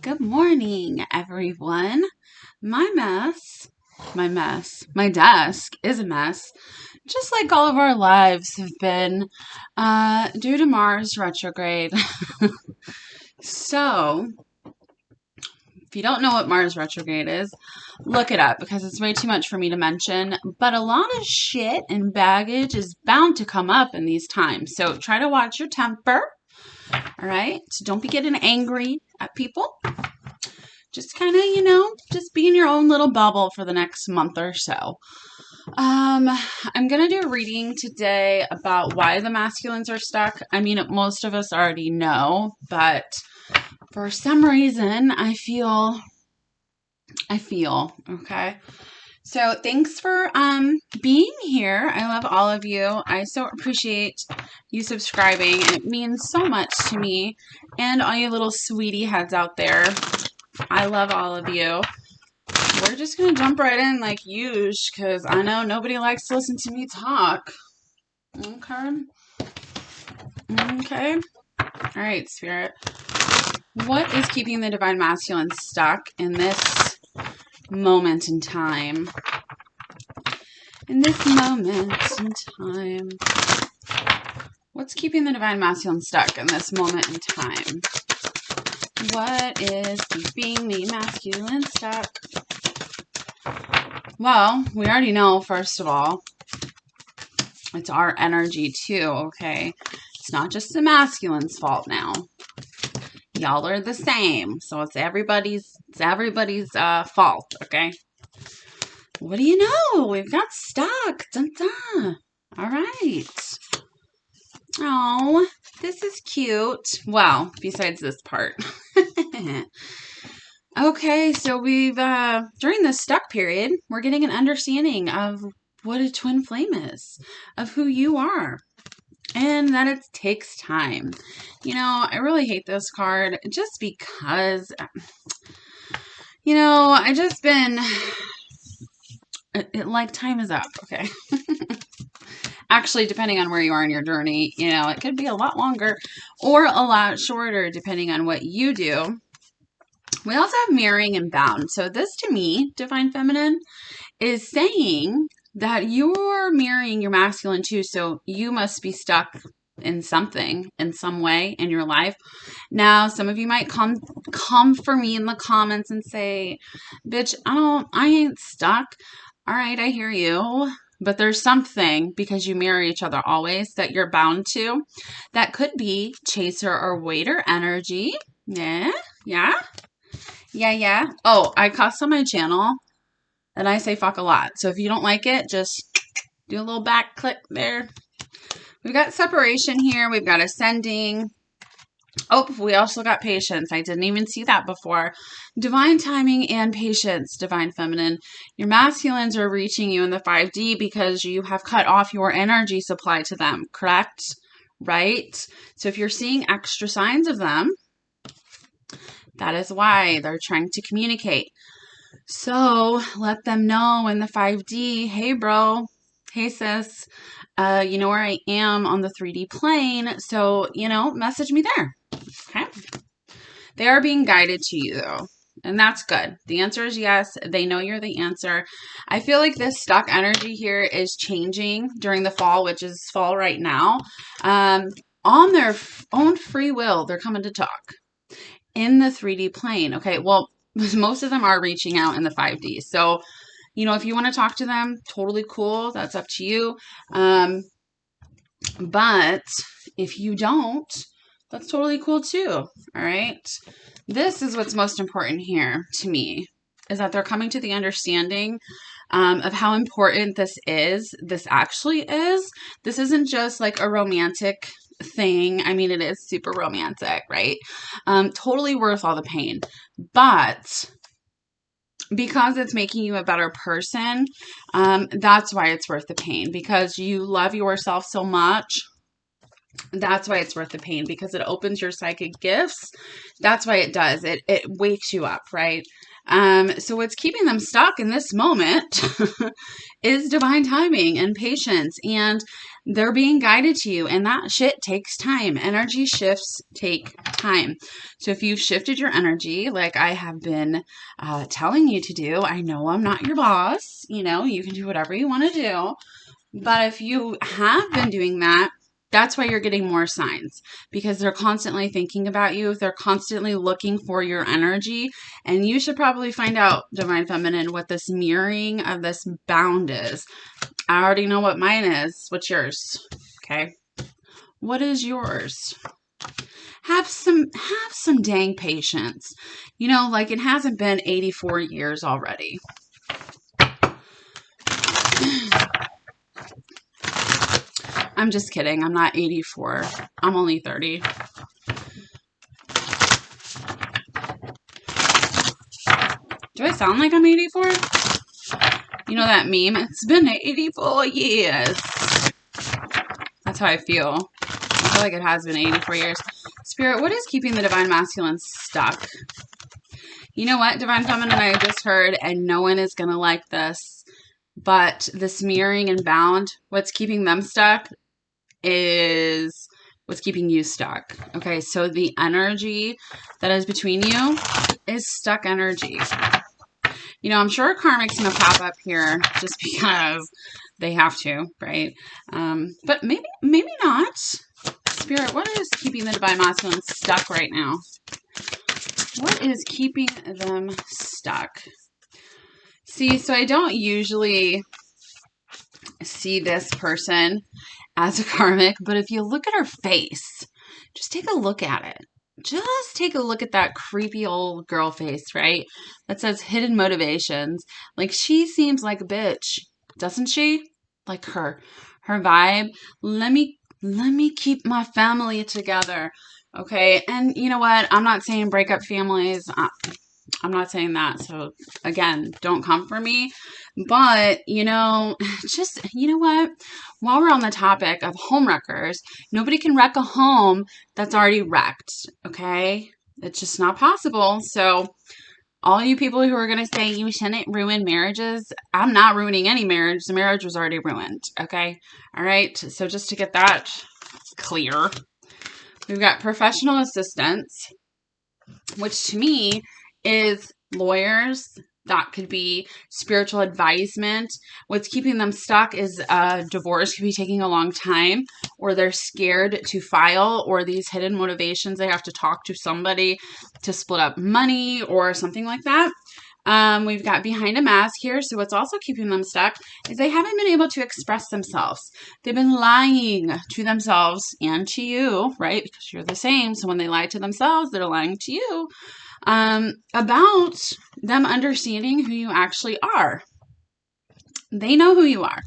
Good morning, everyone. My desk is a mess, just like all of our lives have been due to Mars retrograde. So, if you don't know what Mars retrograde is, look it up because it's way too much for me to mention. But a lot of shit and baggage is bound to come up in these times. So, try to watch your temper. All right? So don't be getting angry at people. Just kind of, just be in your own little bubble for the next month or so. I'm going to do a reading today about why the masculines are stuck. I mean, most of us already know, but for some reason, I feel, okay? So thanks for being here. I love all of you. I so appreciate you subscribing. It means so much to me and all you little sweetie heads out there. I love all of you. We're just going to jump right in like usual because I know nobody likes to listen to me talk. Okay. All right, Spirit. What is keeping the Divine Masculine stuck in this moment in time? What's keeping the Divine Masculine stuck in this moment in time? What is keeping the masculine stuck? Well, we already know, first of all, it's our energy too, okay? It's not just the masculine's fault now. Y'all are the same, so it's everybody's fault, okay? What do you know? We've got stuck. Dun, dun. All right. Oh, this is cute. Well, besides this part. Okay, so we've, during this stuck period, we're getting an understanding of what a twin flame is, of who you are, and that it takes time. I really hate this card just because, I just been, like time is up, okay? Actually, depending on where you are in your journey, it could be a lot longer or a lot shorter depending on what you do. We also have mirroring and bound. So this to me, Divine Feminine, is saying that you're mirroring your masculine too. So you must be stuck in something, in some way in your life. Now, some of you might come for me in the comments and say, bitch, I ain't stuck. All right, I hear you. But there's something, because you mirror each other always, that you're bound to. That could be chaser or waiter energy. Yeah. Oh, I cuss on my channel, and I say fuck a lot. So if you don't like it, just do a little back click there. We've got separation here. We've got ascending. Oh, we also got patience. I didn't even see that before. Divine timing and patience, Divine Feminine. Your masculines are reaching you in the 5D because you have cut off your energy supply to them, correct? Right? So if you're seeing extra signs of them, that is why they're trying to communicate. So let them know in the 5D, hey bro, hey sis, you know where I am on the 3D plane. So, message me there. Okay. They are being guided to you though. And that's good. The answer is yes. They know you're the answer. I feel like this stuck energy here is changing during the fall, which is fall right now. On their own free will, they're coming to talk in the 3D plane. Okay, well, most of them are reaching out in the 5D. So, if you want to talk to them, totally cool. That's up to you. But if you don't, that's totally cool too. All right. This is what's most important here to me, is that they're coming to the understanding of how important this is. This actually is. This isn't just like a romantic thing. I mean, it is super romantic, right? Totally worth all the pain. But because it's making you a better person, that's why it's worth the pain. Because you love yourself so much. That's why it's worth the pain, because it opens your psychic gifts. That's why it does. It wakes you up, right? So what's keeping them stuck in this moment is divine timing and patience, and they're being guided to you, and that shit takes time. Energy shifts take time. So if you've shifted your energy, like I have been telling you to do, I know I'm not your boss. You know, you can do whatever you want to do. But if you have been doing that, that's why you're getting more signs, because they're constantly thinking about you. They're constantly looking for your energy. And you should probably find out, Divine Feminine, what this mirroring of this bound is. I already know what mine is. What's yours? Okay. What is yours? Have some dang patience. You know, like it hasn't been 84 years already. I'm just kidding. I'm not 84. I'm only 30. Do I sound like I'm 84? You know that meme? It's been 84 years. That's how I feel. I feel like it has been 84 years. Spirit, what is keeping the Divine Masculine stuck? You know what, Divine Feminine, I just heard, and no one is going to like this, but this mirroring and bound, what's keeping them stuck is what's keeping you stuck. Okay, so the energy that is between you is stuck energy. You know, I'm sure karmic's going to pop up here just because they have to, right? But maybe not. Spirit, what is keeping the Divine Masculine stuck right now? What is keeping them stuck? See, so I don't usually see this person as a karmic, but if you look at her face, just take a look at it. Just take a look at that creepy old girl face, right? That says hidden motivations. Like, she seems like a bitch, doesn't she? Like her vibe. Let me keep my family together. Okay. And you know what? I'm not saying break up families. I'm not saying that. So again, don't come for me. But, you know, just, you know what? While we're on the topic of home wreckers, nobody can wreck a home that's already wrecked. Okay. It's just not possible. So all you people who are going to say you shouldn't ruin marriages, I'm not ruining any marriage. The marriage was already ruined. Okay. All right. So just to get that clear, we've got professional assistants, which to me is lawyers. That could be spiritual advisement. What's keeping them stuck is divorce could be taking a long time, or they're scared to file, or these hidden motivations. They have to talk to somebody to split up money or something like that. We've got behind a mask here. So what's also keeping them stuck is they haven't been able to express themselves. They've been lying to themselves and to you, right? Because you're the same. So when they lie to themselves, they're lying to you. About them understanding who you actually are. They know who you are.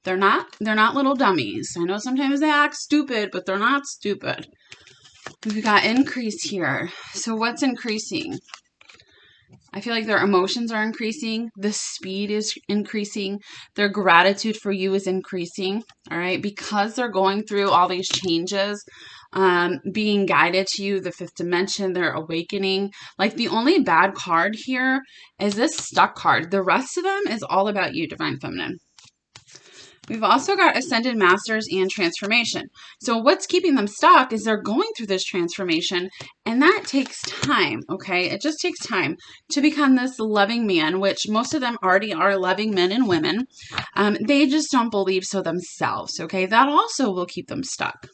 They're not little dummies. I know sometimes they act stupid, but they're not stupid. We've got increase here. So what's increasing? I feel like their emotions are increasing. The speed is increasing. Their gratitude for you is increasing. All right. Because they're going through all these changes, being guided to you, the fifth dimension, they're awakening. Like, the only bad card here is this stuck card. The rest of them is all about you, Divine Feminine. We've also got Ascended Masters and Transformation. So what's keeping them stuck is they're going through this transformation, and that takes time, okay? It just takes time to become this loving man, which most of them already are loving men and women. They just don't believe so themselves, okay? That also will keep them stuck.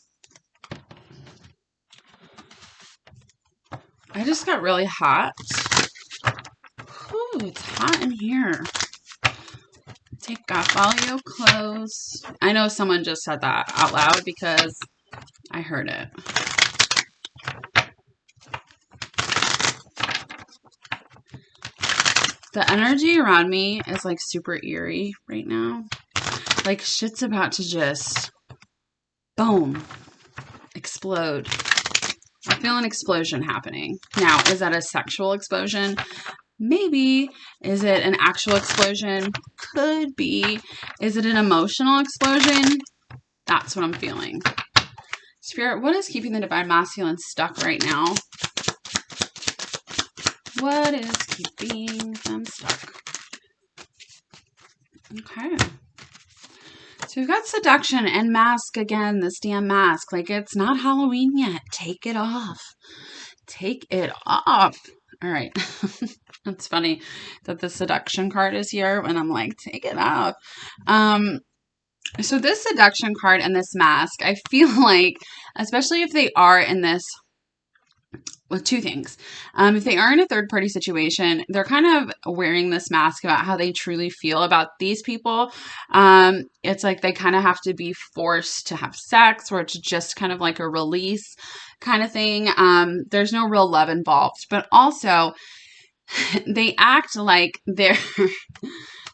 I just got really hot. Ooh, it's hot in here. Take off all your clothes. I know someone just said that out loud because I heard it. The energy around me is like super eerie right now. Like, shit's about to just boom, explode. I feel an explosion happening. Now, is that a sexual explosion? Maybe. Is it an actual explosion? Could be. Is it an emotional explosion? That's what I'm feeling. Spirit, what is keeping the Divine Masculine stuck right now? What is keeping them stuck? Okay. So we've got seduction and mask again, this damn mask. Like, it's not Halloween yet. Take it off. Take it off. All right. It's funny that the seduction card is here when I'm like, take it off. So this seduction card and this mask, I feel like, especially if they are in this, with two things. If they are in a third party situation, they're kind of wearing this mask about how they truly feel about these people. It's like they kind of have to be forced to have sex, or it's just kind of like a release kind of thing. There's no real love involved, but also they act like they're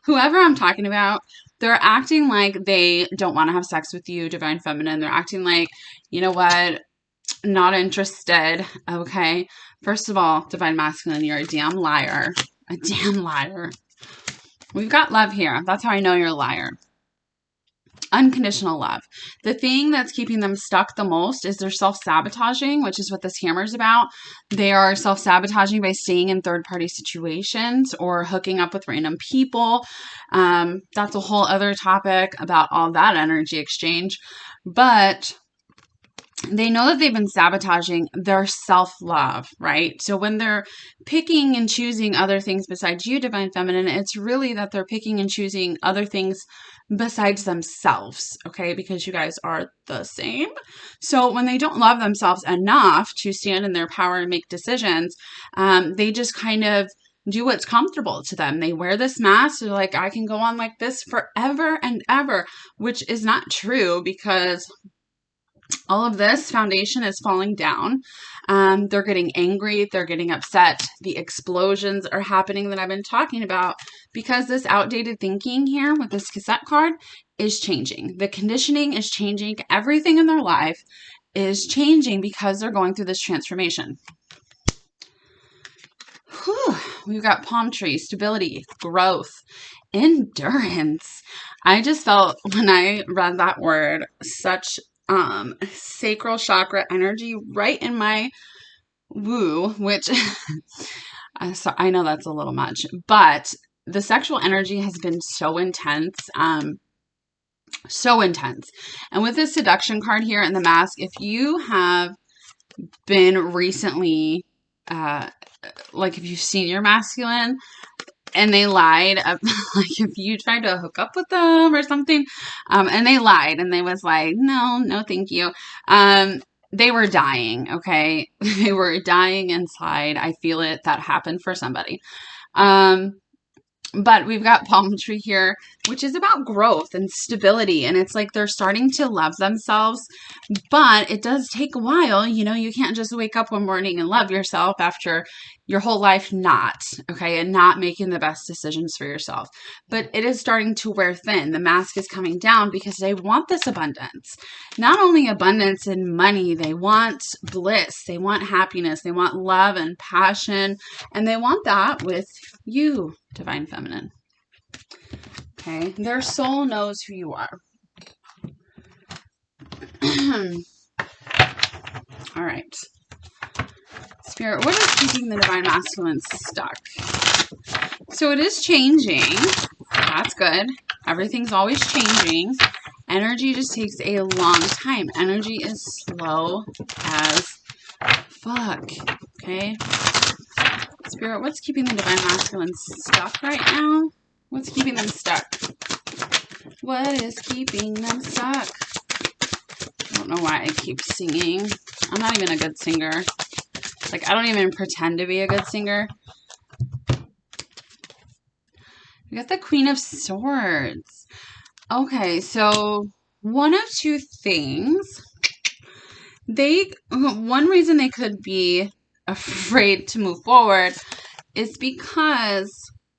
whoever I'm talking about. They're acting like they don't want to have sex with you, Divine Feminine. They're acting like, you know what? Not interested. Okay. First of all, Divine Masculine, you're a damn liar. A damn liar. We've got love here. That's how I know you're a liar. Unconditional love. The thing that's keeping them stuck the most is they're self-sabotaging, which is what this hammer is about. They are self-sabotaging by staying in third-party situations or hooking up with random people. That's a whole other topic about all that energy exchange. But they know that they've been sabotaging their self-love, right? So when they're picking and choosing other things besides you, Divine Feminine, it's really that they're picking and choosing other things besides themselves, okay? Because you guys are the same. So when they don't love themselves enough to stand in their power and make decisions, they just kind of do what's comfortable to them. They wear this mask. They're like, I can go on like this forever and ever, which is not true because all of this foundation is falling down. They're getting angry. They're getting upset. The explosions are happening that I've been talking about because this outdated thinking here with this cassette card is changing. The conditioning is changing. Everything in their life is changing because they're going through this transformation. Whew. We've got palm tree, stability, growth, endurance. I just felt when I read that word, such sacral chakra energy right in my woo, which so I know that's a little much, but the sexual energy has been so intense, so intense. And with this seduction card here and the mask, if you have been recently, like if you've seen your masculine and they lied, like if you tried to hook up with them or something, and they lied and they was like, no, thank you. They were dying. Okay. They were dying inside. I feel it. That happened for somebody. But we've got palm tree here, which is about growth and stability. And it's like they're starting to love themselves, but it does take a while. You know, you can't just wake up one morning and love yourself after your whole life not, okay, and not making the best decisions for yourself. But it is starting to wear thin. The mask is coming down because they want this abundance. Not only abundance in money, they want bliss, they want happiness, they want love and passion, and they want that with you, Divine Feminine. Okay, their soul knows who you are. All right. Spirit, what is keeping the Divine Masculine stuck? So it is changing. That's good. Everything's always changing. Energy just takes a long time. Energy is slow as fuck. Okay? Spirit, what's keeping the Divine Masculine stuck right now? What's keeping them stuck? What is keeping them stuck? I don't know why I keep singing. I'm not even a good singer. Like, I don't even pretend to be a good singer. We got the Queen of Swords. Okay, so one of two things. One reason they could be afraid to move forward is because,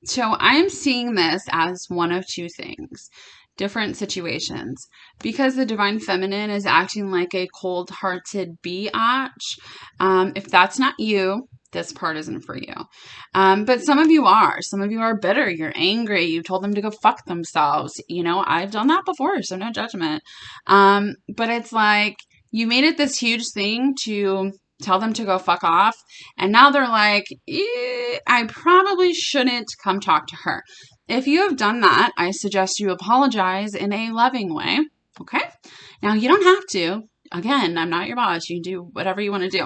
so I'm seeing this as one of two things. Different situations, because the Divine Feminine is acting like a cold-hearted biatch. If that's not you, this part isn't for you. But some of you are. Some of you are bitter. You're angry. You told them to go fuck themselves. You know, I've done that before, so no judgment. But it's like you made it this huge thing to tell them to go fuck off. And now they're like, I probably shouldn't come talk to her. If you have done that, I suggest you apologize in a loving way. Okay? Now, you don't have to. Again, I'm not your boss. You can do whatever you want to do.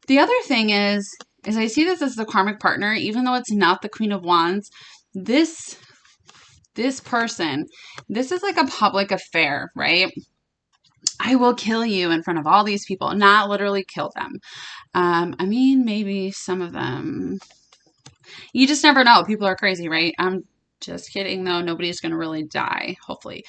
The other thing is I see this as the karmic partner, even though it's not the Queen of Wands. This person, this is like a public affair, right? I will kill you in front of all these people. Not literally kill them. I mean, maybe some of them. You just never know. People are crazy, right? I'm just kidding, though. Nobody's going to really die, hopefully.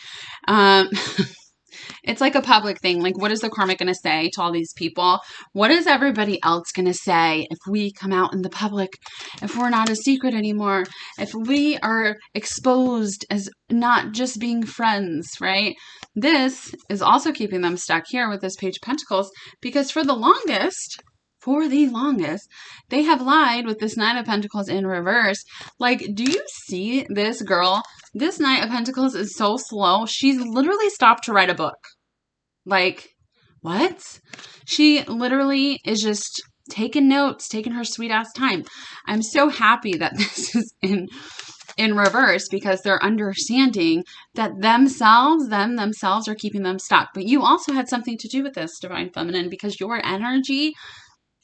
It's like a public thing. Like, what is the karmic going to say to all these people? What is everybody else going to say if we come out in the public, if we're not a secret anymore, if we are exposed as not just being friends, right? This is also keeping them stuck here with this Page of Pentacles, because for the longest, they have lied with this Nine of Pentacles in reverse. Like, do you see this girl? This Knight of Pentacles is so slow. She's literally stopped to write a book. Like, what? She literally is just taking notes, taking her sweet ass time. I'm so happy that this is in reverse, because they're understanding that them themselves are keeping them stuck. But you also had something to do with this, Divine Feminine, because your energy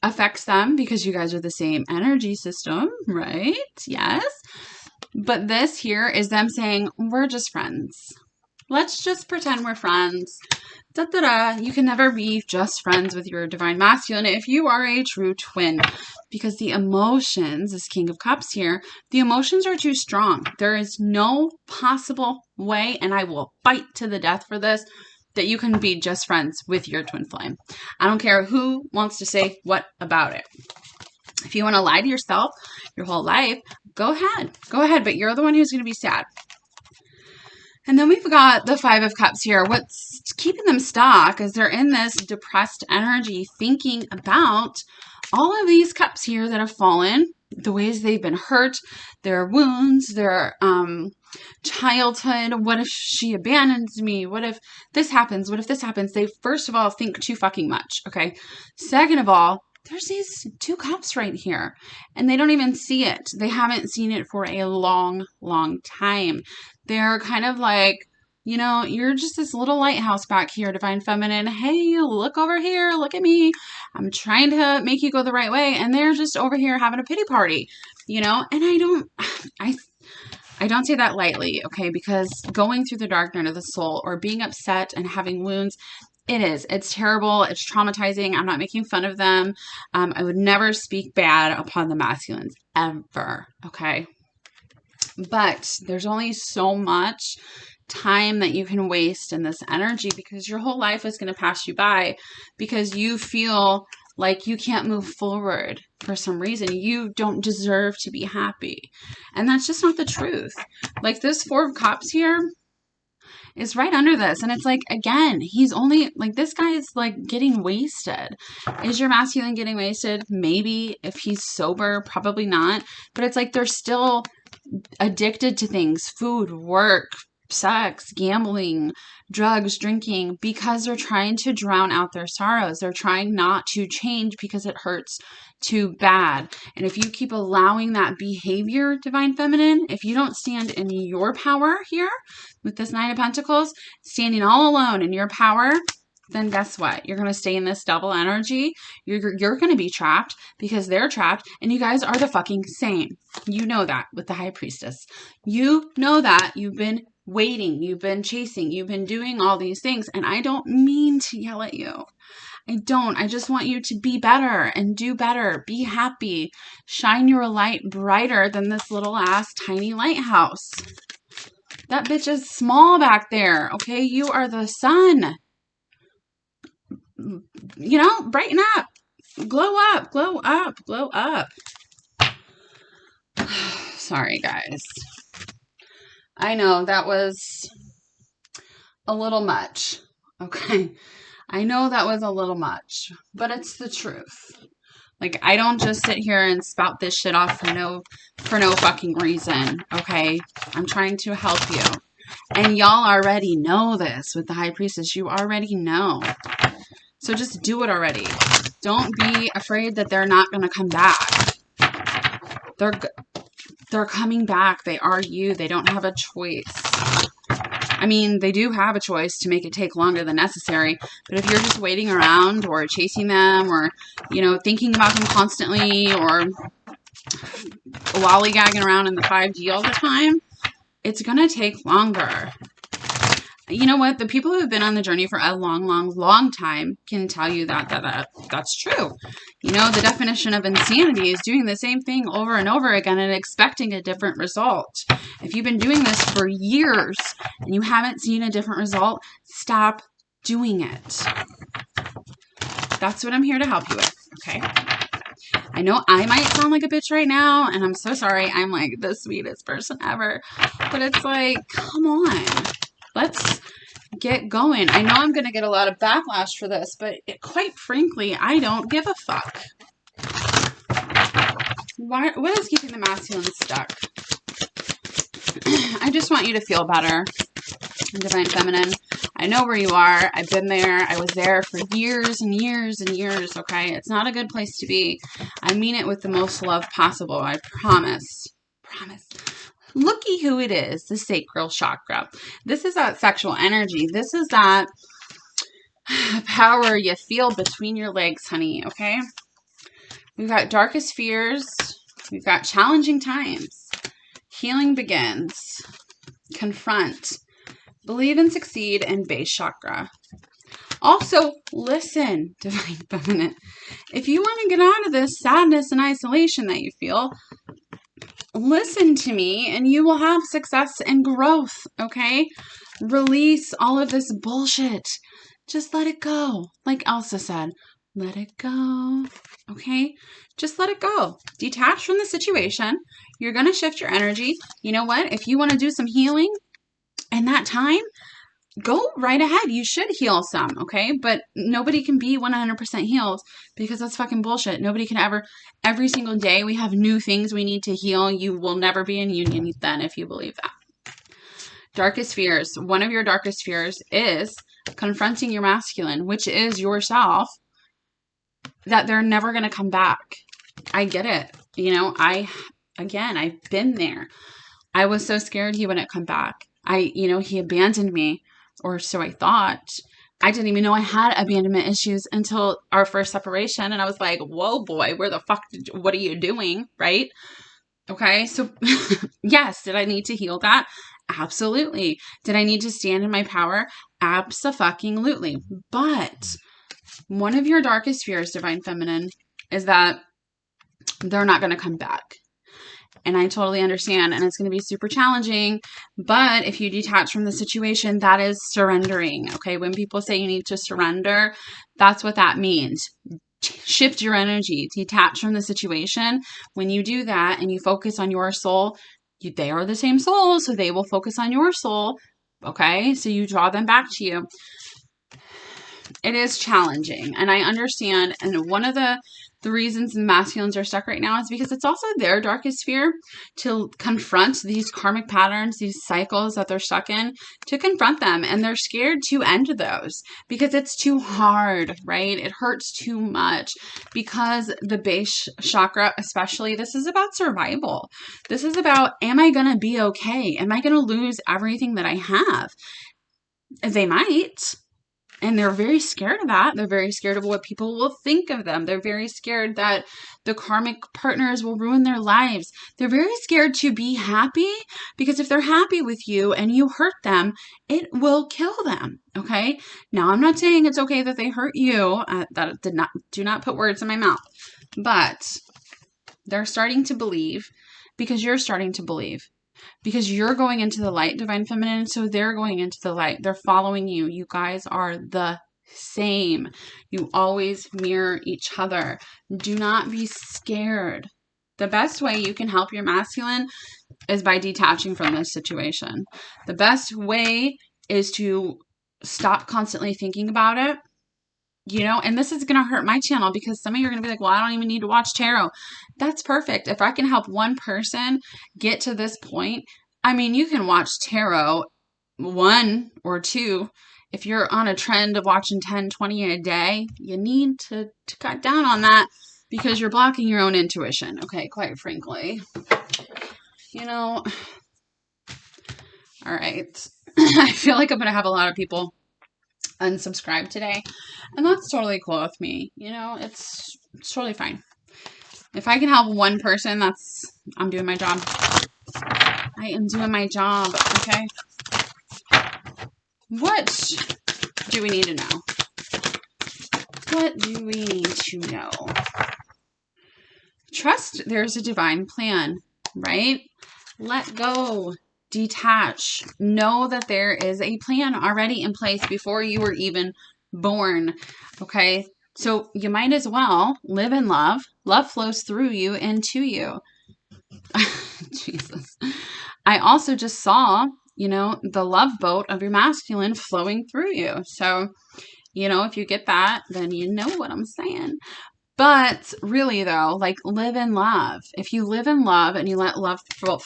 affects them, because you guys are the same energy system, right? Yes. But this here is them saying, we're just friends. Let's just pretend we're friends. You can never be just friends with your Divine Masculine if you are a true twin. Because the emotions, this King of Cups here, the emotions are too strong. There is no possible way, and I will fight to the death for this, that you can be just friends with your twin flame. I don't care who wants to say what about it. If you want to lie to yourself your whole life, go ahead. Go ahead, but you're the one who's going to be sad. And then we've got the Five of Cups here. What's keeping them stuck is they're in this depressed energy, thinking about all of these cups here that have fallen, the ways they've been hurt, their wounds, their childhood. What if she abandons me? What if this happens? What if this happens? They first of all think too fucking much, okay? Second of all, there's these two cups right here, and they don't even see it. They haven't seen it for a long, long time. They're kind of like, you know, you're just this little lighthouse back here, Divine Feminine. Hey, look over here. Look at me. I'm trying to make you go the right way. And they're just over here having a pity party, you know? And I don't say that lightly, okay? Because going through the dark night of the soul, or being upset and having wounds, it's terrible. It's traumatizing. I'm not making fun of them. I would never speak bad upon the masculines ever, okay? But there's only so much time that you can waste in this energy, because your whole life is going to pass you by, because you feel like you can't move forward for some reason. You don't deserve to be happy. And that's just not the truth. Like, this Four of Cups here is right under this. And it's like, again, he's only, like, this guy is like getting wasted. Is your masculine getting wasted? Maybe. If he's sober, probably not. But it's like they're still addicted to things: food, work, sex, gambling, drugs, drinking, because they're trying to drown out their sorrows. They're trying not to change because it hurts too bad. And if you keep allowing that behavior, Divine Feminine, if you don't stand in your power here with this Nine of Pentacles, standing all alone in your power, then guess what? You're going to stay in this double energy. You're going to be trapped because they're trapped, and you guys are the fucking same. You know that with the High Priestess. You know that. You've been waiting. You've been chasing. You've been doing all these things, and I don't mean to yell at you. I don't. I just want you to be better and do better. Be happy. Shine your light brighter than this little ass tiny lighthouse. That bitch is small back there, okay? You are the sun. You know, brighten up. Glow up. Glow up. Glow up. Sorry, guys. I know that was a little much, okay? I know that was a little much, but it's the truth. Like, I don't just sit here and spout this shit off for no fucking reason, okay? I'm trying to help you. And y'all already know this with the High Priestess. You already know. So just do it already. Don't be afraid that they're not going to come back. They're coming back. They are you. They don't have a choice. I mean, they do have a choice to make it take longer than necessary, but if you're just waiting around or chasing them or, you know, thinking about them constantly or lollygagging around in the 5D all the time, it's going to take longer. You know what? The people who have been on the journey for a long time can tell you that's true. You know, the definition of insanity is doing the same thing over and over again and expecting a different result. If you've been doing this for years and you haven't seen a different result, stop doing it. That's what I'm here to help you with, okay? I know I might sound like a bitch right now, and I'm so sorry. I'm like the sweetest person ever. But it's like, come on. Let's get going. I know I'm going to get a lot of backlash for this, but quite frankly, I don't give a fuck. What is keeping the masculine stuck? I just want you to feel better, Divine Feminine. I know where you are. I've been there. I was there for years and years and years, okay? It's not a good place to be. I mean it with the most love possible. I promise. Promise. Looky who it is, the sacral chakra. This is that sexual energy. This is that power you feel between your legs, honey, okay? We've got darkest fears. We've got challenging times. Healing begins. Confront. Believe and succeed, and base chakra. Also, listen, Divine Feminine. If you want to get out of this sadness and isolation that you feel, listen to me and you will have success and growth, okay? Release all of this bullshit. Just let it go. Like Elsa said, let it go, okay? Just let it go. Detach from the situation. You're going to shift your energy. You know what? If you want to do some healing in that time, go right ahead. You should heal some, okay? But nobody can be 100% healed because that's fucking bullshit. Nobody can ever, every single day we have new things we need to heal. You will never be in union then if you believe that. Darkest fears. One of your darkest fears is confronting your masculine, which is yourself, that they're never going to come back. I get it. You know, I've been there. I was so scared he wouldn't come back. He abandoned me. Or so I thought. I didn't even know I had abandonment issues until our first separation. And I was like, whoa, boy, where the fuck, what are you doing? Right? Okay. So yes, did I need to heal that? Absolutely. Did I need to stand in my power? Abso-fucking-lutely. But one of your darkest fears, Divine Feminine, is that they're not going to come back. And I totally understand. And it's going to be super challenging. But if you detach from the situation, that is surrendering. Okay. When people say you need to surrender, that's what that means. Shift your energy, detach from the situation. When you do that and you focus on your soul, they are the same soul. So they will focus on your soul. Okay. So you draw them back to you. It is challenging. And I understand. And one of the reasons the masculines are stuck right now is because it's also their darkest fear to confront these karmic patterns, these cycles that they're stuck in, to confront them. And they're scared to end those because it's too hard, right? It hurts too much because the base chakra, especially, this is about survival. This is about, am I going to be okay? Am I going to lose everything that I have? They might. And they're very scared of that. They're very scared of what people will think of them. They're very scared that the karmic partners will ruin their lives. They're very scared to be happy because if they're happy with you and you hurt them, it will kill them. Okay. Now, I'm not saying it's okay that they hurt you. Do not put words in my mouth. But they're starting to believe because you're starting to believe. Because you're going into the light, Divine Feminine, so they're going into the light. They're following you. You guys are the same. You always mirror each other. Do not be scared. The best way you can help your masculine is by detaching from this situation. The best way is to stop constantly thinking about it. You know, and this is going to hurt my channel because some of you are going to be like, well, I don't even need to watch tarot. That's perfect. If I can help one person get to this point, I mean, you can watch tarot 1 or 2 if you're on a trend of watching 10, 20 a day, you need to cut down on that because you're blocking your own intuition. Okay, quite frankly. You know, all right. I feel like I'm going to have a lot of people unsubscribe today, and that's totally cool with me. You know, it's totally fine. If I can help one person, I'm doing my job. I am doing my job, okay? What do we need to know? What do we need to know? Trust there's a divine plan, right? Let go. Detach. Know that there is a plan already in place before you were even born, okay? So you might as well live in love. Love flows through you and to you. Jesus. I also just saw, you know, the love boat of your masculine flowing through you. So, you know, if you get that, then you know what I'm saying. But really, though, like, live in love. If you live in love and you let love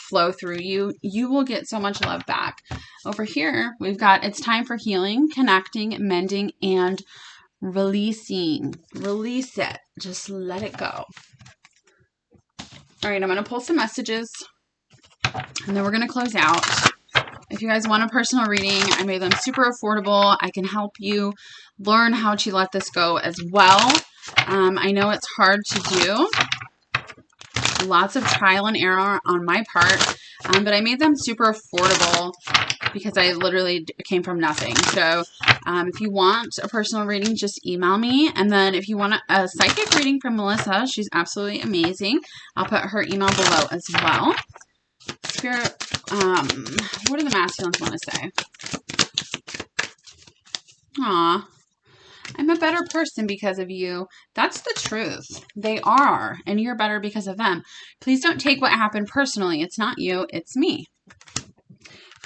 flow through you, you will get so much love back. Over here, we've got it's time for healing, connecting, mending, and releasing. Release it. Just let it go. All right, I'm going to pull some messages, and then we're going to close out. If you guys want a personal reading, I made them super affordable. I can help you learn how to let this go as well. I know it's hard to do. Lots of trial and error on my part, but I made them super affordable because I literally came from nothing. So if you want a personal reading, just email me. And then if you want a psychic reading from Melissa, she's absolutely amazing. I'll put her email below as well. Spirit, what do the masculines want to say? Aw, I'm a better person because of you. That's the truth. They are, and you're better because of them. Please don't take what happened personally. It's not you, it's me.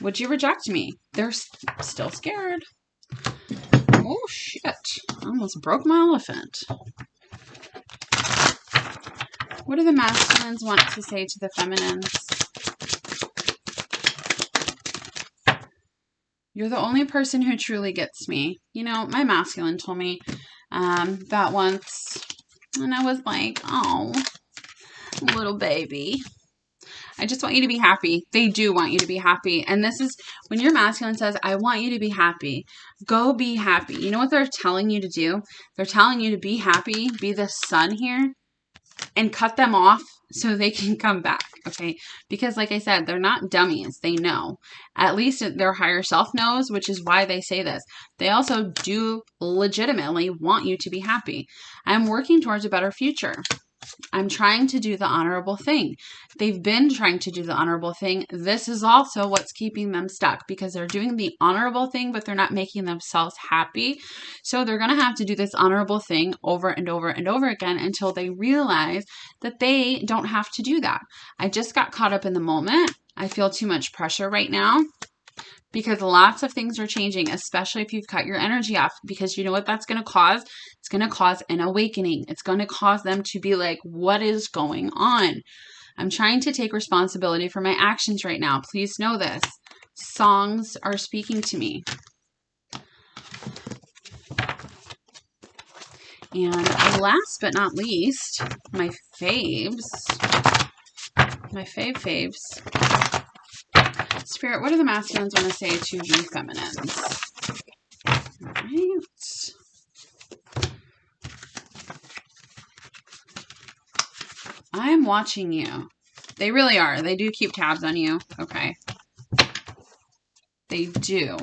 Would you reject me? They're still scared. Oh, shit. I almost broke my elephant. What do the masculines want to say to the feminines? You're the only person who truly gets me. You know, my masculine told me that once, and I was like, oh, little baby. I just want you to be happy. They do want you to be happy. And this is when your masculine says, I want you to be happy. Go be happy. You know what they're telling you to do? They're telling you to be happy, be the sun here, and cut them off so they can come back, okay? Because like I said, they're not dummies. They know. At least their higher self knows, which is why they say this. They also do legitimately want you to be happy. I'm working towards a better future. I'm trying to do the honorable thing. They've been trying to do the honorable thing. This is also what's keeping them stuck because they're doing the honorable thing, but they're not making themselves happy. So they're going to have to do this honorable thing over and over and over again until they realize that they don't have to do that. I just got caught up in the moment. I feel too much pressure right now. Because lots of things are changing, especially if you've cut your energy off. Because you know what that's going to cause? It's going to cause an awakening. It's going to cause them to be like, what is going on? I'm trying to take responsibility for my actions right now. Please know this. Songs are speaking to me. And last but not least, my faves. My faves. Spirit, what do the masculines want to say to the feminines? All right. I am watching you. They really are. They do keep tabs on you. Okay. They do.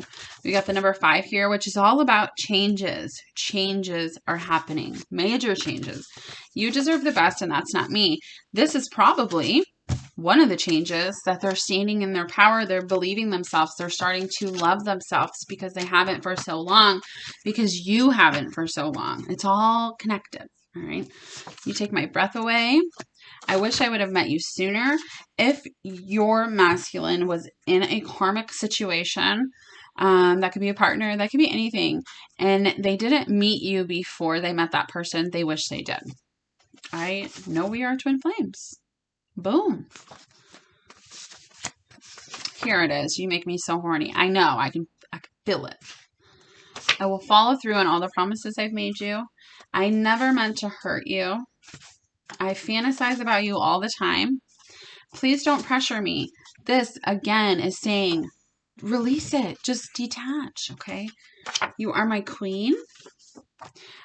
We got the number 5 here, which is all about changes. Changes are happening. Major changes. You deserve the best, and that's not me. This is probably one of the changes that they're standing in their power. They're believing themselves. They're starting to love themselves because they haven't for so long, because you haven't for so long. It's all connected. All right. You take my breath away. I wish I would have met you sooner. If your masculine was in a karmic situation, that could be a partner, that could be anything, and they didn't meet you before they met that person, they wish they did. I know we are twin flames. Boom. Here it is. You make me so horny. I know. I can feel it. I will follow through on all the promises I've made you. I never meant to hurt you. I fantasize about you all the time. Please don't pressure me. This, again, is saying, release it. Just detach, okay? You are my queen.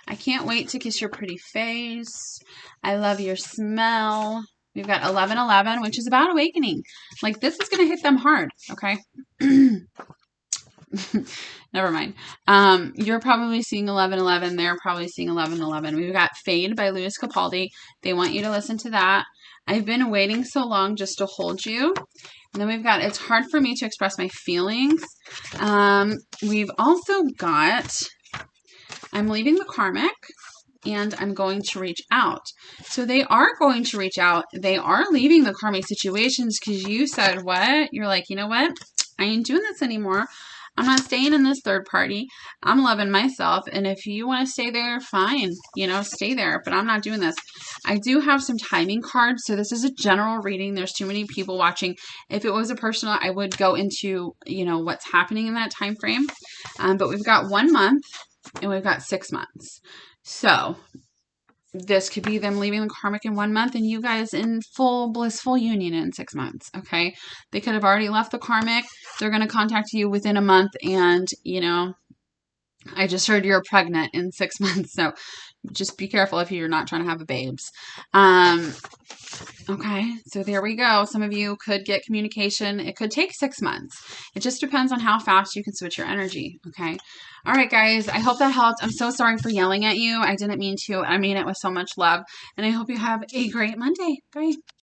I can't wait to kiss your pretty face. I love your smell. We've got 1111, which is about awakening. Like, this is going to hit them hard, okay? Never mind. You're probably seeing 1111. They're probably seeing 1111. We've got Fade by Louis Capaldi. They want you to listen to that. I've been waiting so long just to hold you. And then we've got It's Hard for Me to Express My Feelings. We've also got I'm Leaving the Karmic. And I'm going to reach out. So they are going to reach out. They are leaving the karmic situations because you said what? You're like, you know what? I ain't doing this anymore. I'm not staying in this third party. I'm loving myself. And if you want to stay there, fine. You know, stay there. But I'm not doing this. I do have some timing cards. So this is a general reading. There's too many people watching. If it was a personal, I would go into, you know, what's happening in that time frame. But we've got 1 month and we've got 6 months. So this could be them leaving the karmic in 1 month and you guys in full blissful union in 6 months. Okay. They could have already left the karmic. They're going to contact you within a month. And, you know, I just heard you're pregnant in 6 months. So just be careful if you're not trying to have a babes. Okay, so there we go. Some of you could get communication. It could take 6 months. It just depends on how fast you can switch your energy, okay? All right, guys, I hope that helped. I'm so sorry for yelling at you. I didn't mean to. I mean it with so much love, and I hope you have a great Monday. Bye.